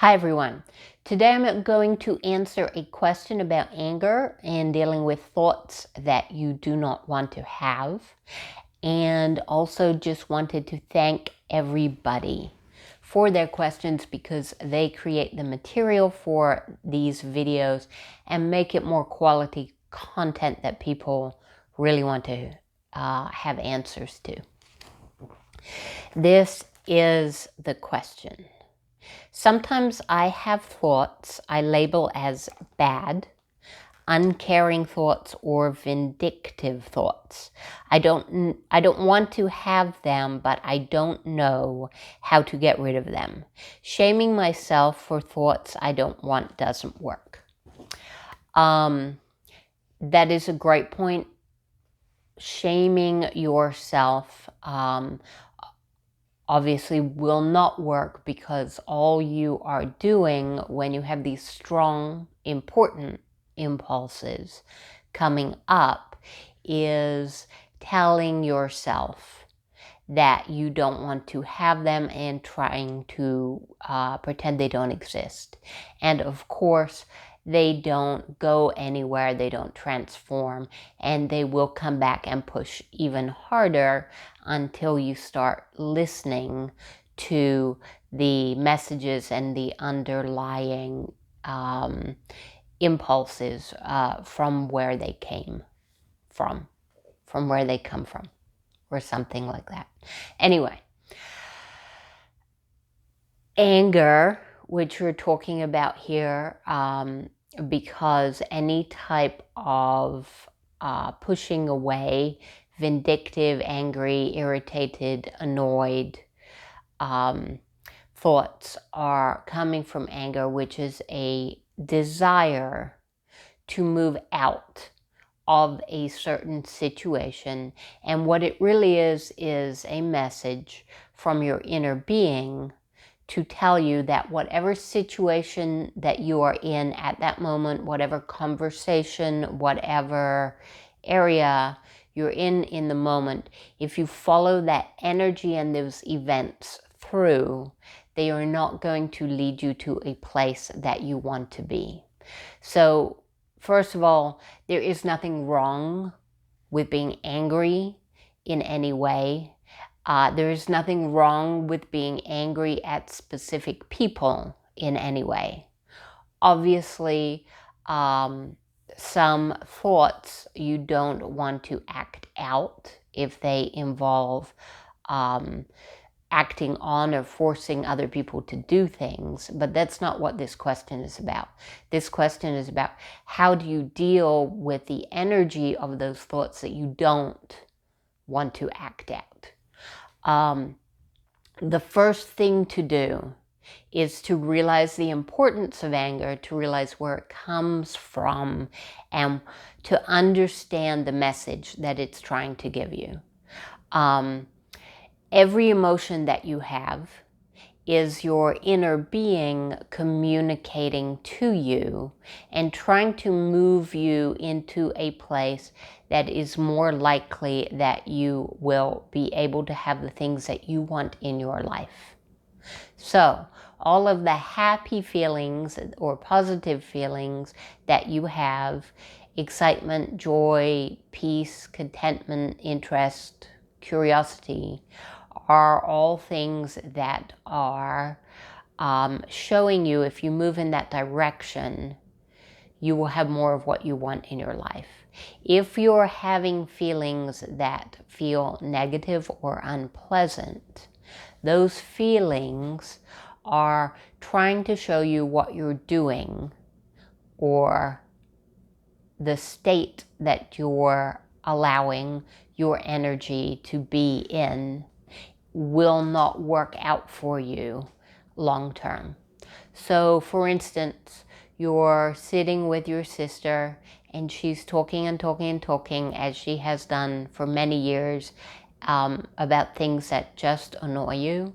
Hi everyone. Today I'm going to answer a question about anger and dealing with thoughts that you do not want to have. And also just wanted to thank everybody for their questions because they create the material for these videos and make it more quality content that people really want to have answers to. This is the question. Sometimes I have thoughts I label as bad, uncaring thoughts, or vindictive thoughts. I don't want to have them, but I don't know how to get rid of them. Shaming myself for thoughts I don't want doesn't work. That is a great point. Shaming yourself obviously will not work, because all you are doing when you have these strong, important impulses coming up is telling yourself that you don't want to have them and trying to pretend they don't exist. And of course, they don't go anywhere, they don't transform, and they will come back and push even harder until you start listening to the messages and the underlying impulses from where they came from where they come from, or something like that. Anyway, anger, which we're talking about here, because any type of pushing away, vindictive, angry, irritated, annoyed thoughts are coming from anger, which is a desire to move out of a certain situation. And what it really is a message from your inner being to tell you that whatever situation that you are in at that moment, whatever conversation, whatever area you're in the moment, if you follow that energy and those events through, they are not going to lead you to a place that you want to be. So, first of all, there is nothing wrong with being angry in any way. There is nothing wrong with being angry at specific people in any way. Obviously, some thoughts you don't want to act out if they involve acting on or forcing other people to do things, but that's not what this question is about. This question is about how do you deal with the energy of those thoughts that you don't want to act out. The first thing to do is to realize the importance of anger, to realize where it comes from, and to understand the message that it's trying to give you. Every emotion that you have is your inner being communicating to you and trying to move you into a place that is more likely that you will be able to have the things that you want in your life. So, all of the happy feelings or positive feelings that you have, excitement, joy, peace, contentment, interest, curiosity, are all things that are showing you, if you move in that direction, you will have more of what you want in your life. If you're having feelings that feel negative or unpleasant, those feelings are trying to show you what you're doing, or the state that you're allowing your energy to be in will not work out for you long term. So, for instance, you're sitting with your sister and she's talking and talking and talking, as she has done for many years, about things that just annoy you,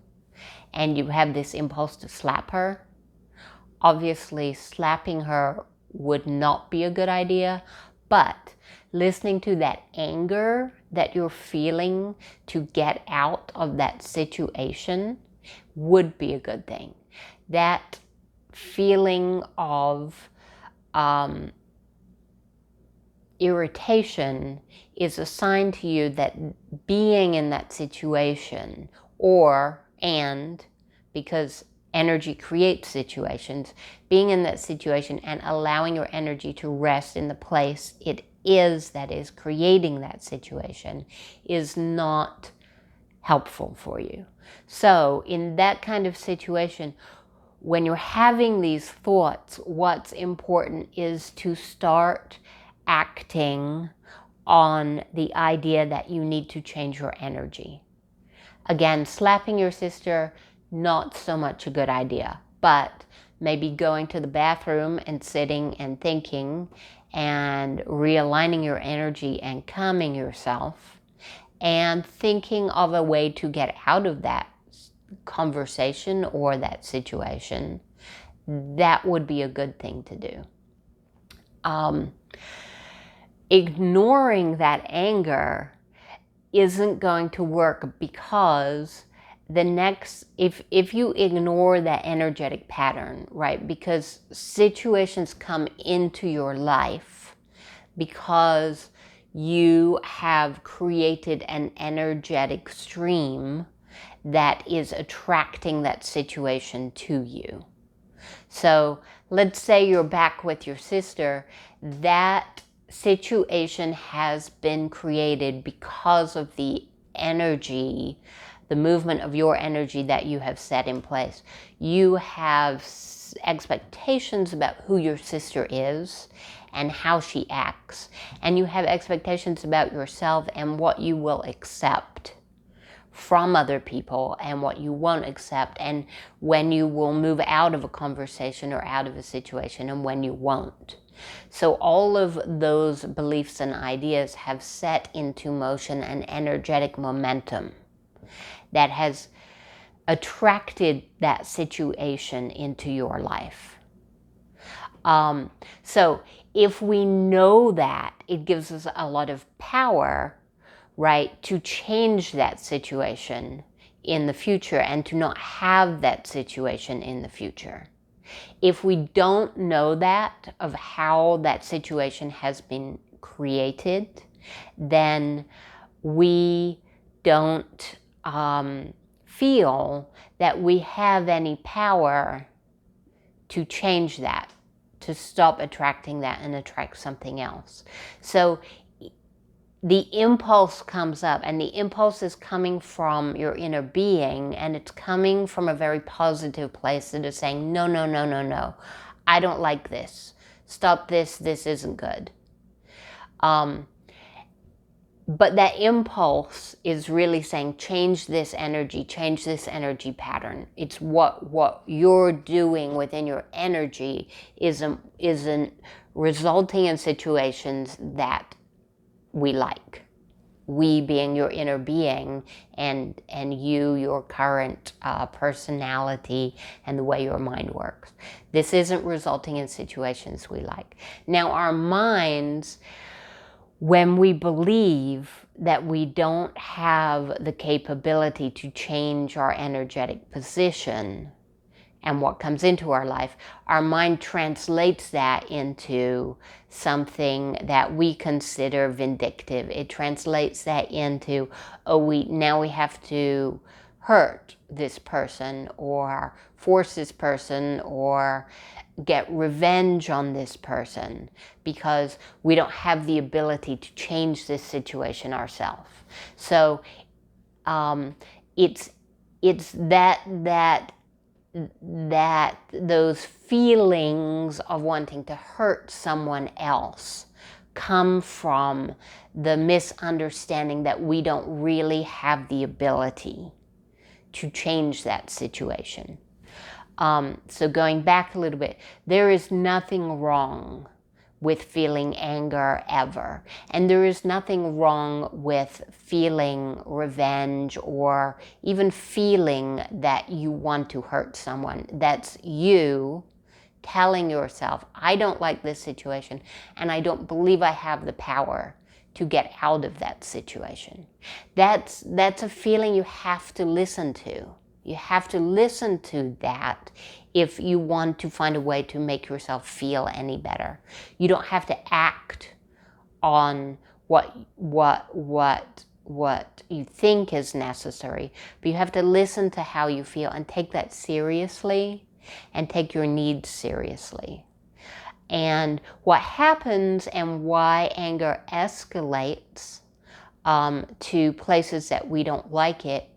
and you have this impulse to slap her. Obviously, slapping her would not be a good idea, but listening to that anger that you're feeling to get out of that situation would be a good thing. That feeling of irritation is a sign to you that being in that situation, because energy creates situations, being in that situation and allowing your energy to rest in the place it is that is creating that situation is not helpful for you. So in that kind of situation, when you're having these thoughts, what's important is to start acting on the idea that you need to change your energy. Again, slapping your sister, not so much a good idea, but maybe going to the bathroom and sitting and thinking and realigning your energy and calming yourself and thinking of a way to get out of that conversation or that situation, that would be a good thing to do. Ignoring that anger isn't going to work, because if you ignore that energetic pattern, right, because situations come into your life because you have created an energetic stream that is attracting that situation to you. So let's say you're back with your sister. That situation has been created because of the energy, the movement of your energy that you have set in place. You have expectations about who your sister is and how she acts. And you have expectations about yourself and what you will accept from other people and what you won't accept, and when you will move out of a conversation or out of a situation and when you won't. So all of those beliefs and ideas have set into motion an energetic momentum that has attracted that situation into your life. So if we know that, it gives us a lot of power, right, to change that situation in the future and to not have that situation in the future. If we don't know that, of how that situation has been created, then we don't feel that we have any power to change that, to stop attracting that and attract something else. So the impulse comes up, and the impulse is coming from your inner being, and it's coming from a very positive place that is saying, no, no, no, no, no. I don't like this. Stop this. This isn't good. But that impulse is really saying, change this energy pattern. It's what you're doing within your energy isn't resulting in situations that we like. We being your inner being, and you, your current personality and the way your mind works. This isn't resulting in situations we like. Now, our minds, when we believe that we don't have the capability to change our energetic position and what comes into our life, our mind translates that into something that we consider vindictive. It translates that into, now we have to hurt this person or force this person or get revenge on this person because we don't have the ability to change this situation ourselves. So it's that those feelings of wanting to hurt someone else come from the misunderstanding that we don't really have the ability to change that situation. So going back a little bit, there is nothing wrong with feeling anger ever. And there is nothing wrong with feeling revenge or even feeling that you want to hurt someone. That's you telling yourself, I don't like this situation and I don't believe I have the power to get out of that situation. That's a feeling you have to listen to. You have to listen to that if you want to find a way to make yourself feel any better. You don't have to act on what you think is necessary, but you have to listen to how you feel and take that seriously and take your needs seriously. And what happens and why anger escalates to places that we don't like it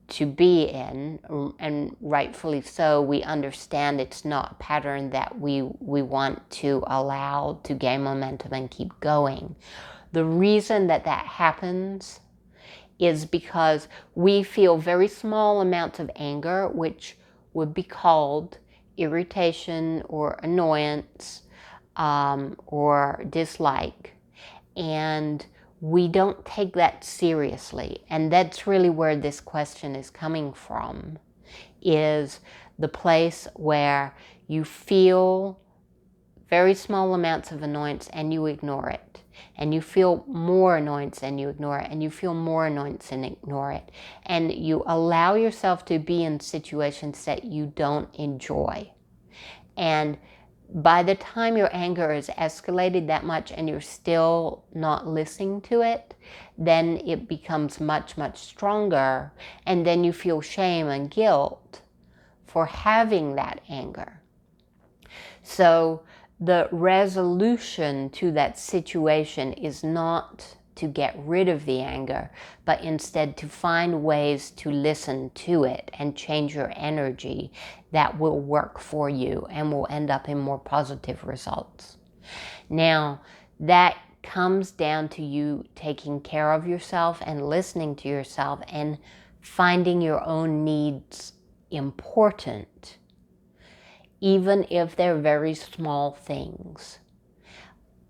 to be in, and rightfully so, we understand it's not a pattern that we want to allow to gain momentum and keep going. The reason that happens is because we feel very small amounts of anger, which would be called irritation or annoyance or dislike, and we don't take that seriously. And that's really where this question is coming from, is the place where you feel very small amounts of annoyance and you ignore it. And you feel more annoyance and you ignore it. And you feel more annoyance and ignore it. And you allow yourself to be in situations that you don't enjoy. And by the time your anger is escalated that much and you're still not listening to it, then it becomes much, much stronger. And then you feel shame and guilt for having that anger. So the resolution to that situation is not to get rid of the anger, but instead to find ways to listen to it and change your energy that will work for you and will end up in more positive results. Now, that comes down to you taking care of yourself and listening to yourself and finding your own needs important, even if they're very small things.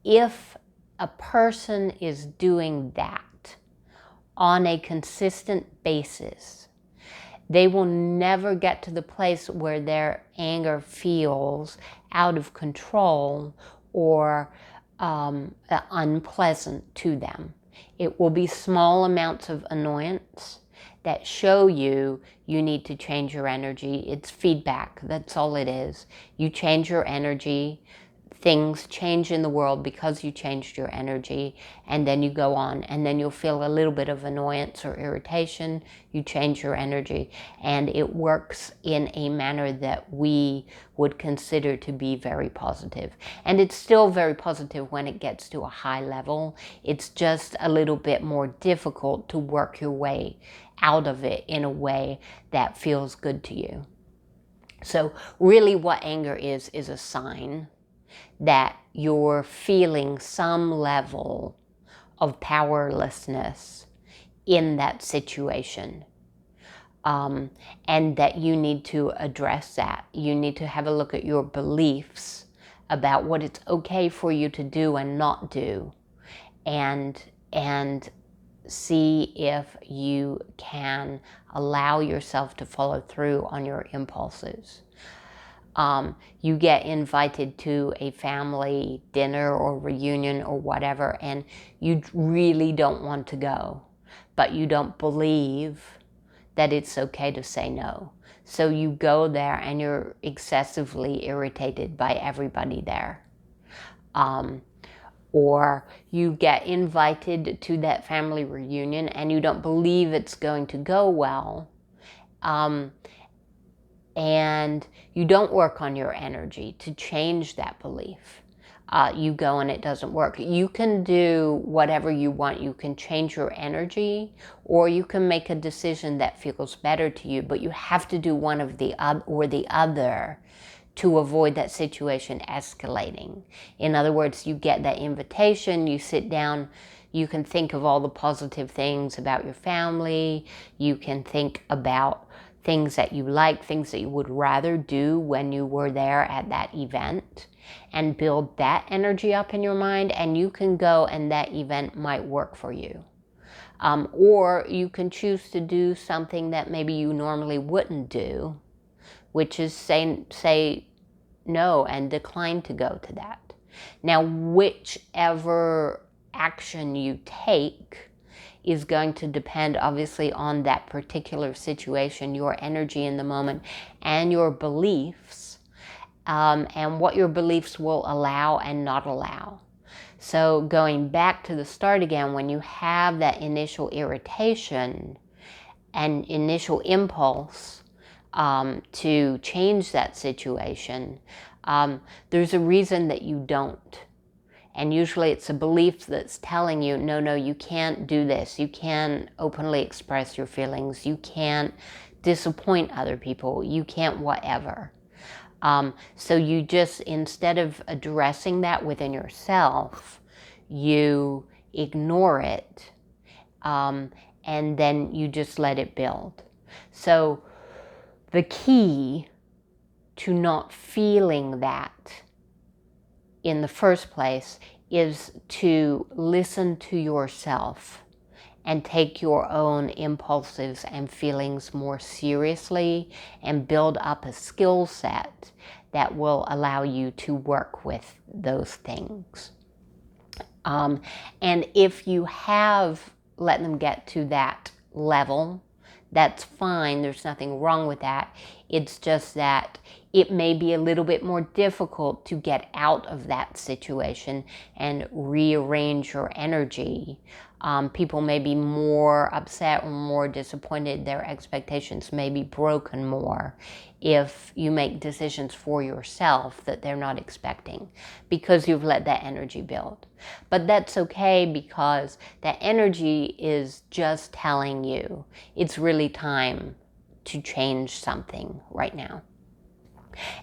If a person is doing that on a consistent basis, they will never get to the place where their anger feels out of control or unpleasant to them. It will be small amounts of annoyance that show you need to change your energy. It's feedback. That's all it is. You change your energy. Things change in the world because you changed your energy, and then you go on, and then you'll feel a little bit of annoyance or irritation. You change your energy, and it works in a manner that we would consider to be very positive. And it's still very positive when it gets to a high level. It's just a little bit more difficult to work your way out of it in a way that feels good to you. So really what anger is a sign that you're feeling some level of powerlessness in that situation. And that you need to address that. You need to have a look at your beliefs about what it's okay for you to do and not do, and see if you can allow yourself to follow through on your impulses. You get invited to a family dinner or reunion or whatever, and you really don't want to go, but you don't believe that it's okay to say no. So you go there and you're excessively irritated by everybody there. Or you get invited to that family reunion and you don't believe it's going to go well. And you don't work on your energy to change that belief. You go and it doesn't work. You can do whatever you want. You can change your energy, or you can make a decision that feels better to you, but you have to do one of the other to avoid that situation escalating. In other words, you get that invitation, you sit down, you can think of all the positive things about your family, you can think about things that you like, things that you would rather do when you were there at that event, and build that energy up in your mind, and you can go and that event might work for you. Or you can choose to do something that maybe you normally wouldn't do, which is say no and decline to go to that. Now, whichever action you take is going to depend obviously on that particular situation, your energy in the moment, and your beliefs, and what your beliefs will allow and not allow. So going back to the start again, when you have that initial irritation and initial impulse to change that situation, there's a reason that you don't. And usually it's a belief that's telling you, no, no, you can't do this. You can't openly express your feelings. You can't disappoint other people. You can't whatever. So you just, instead of addressing that within yourself, you ignore it, and then you just let it build. So the key to not feeling that in the first place is to listen to yourself and take your own impulses and feelings more seriously and build up a skill set that will allow you to work with those things. And if you have let them get to that level, that's fine. There's nothing wrong with that. It's just that it may be a little bit more difficult to get out of that situation and rearrange your energy. People may be more upset or more disappointed. Their expectations may be broken more if you make decisions for yourself that they're not expecting because you've let that energy build. But that's okay, because that energy is just telling you it's really time to change something right now.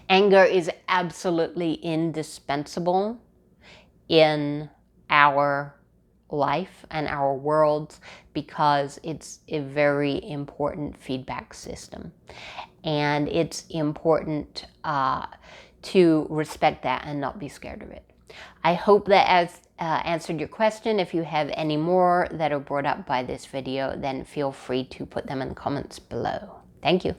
Anger is absolutely indispensable in our life and our worlds because it's a very important feedback system. And it's important to respect that and not be scared of it. I hope that has answered your question. If you have any more that are brought up by this video, then feel free to put them in the comments below. Thank you.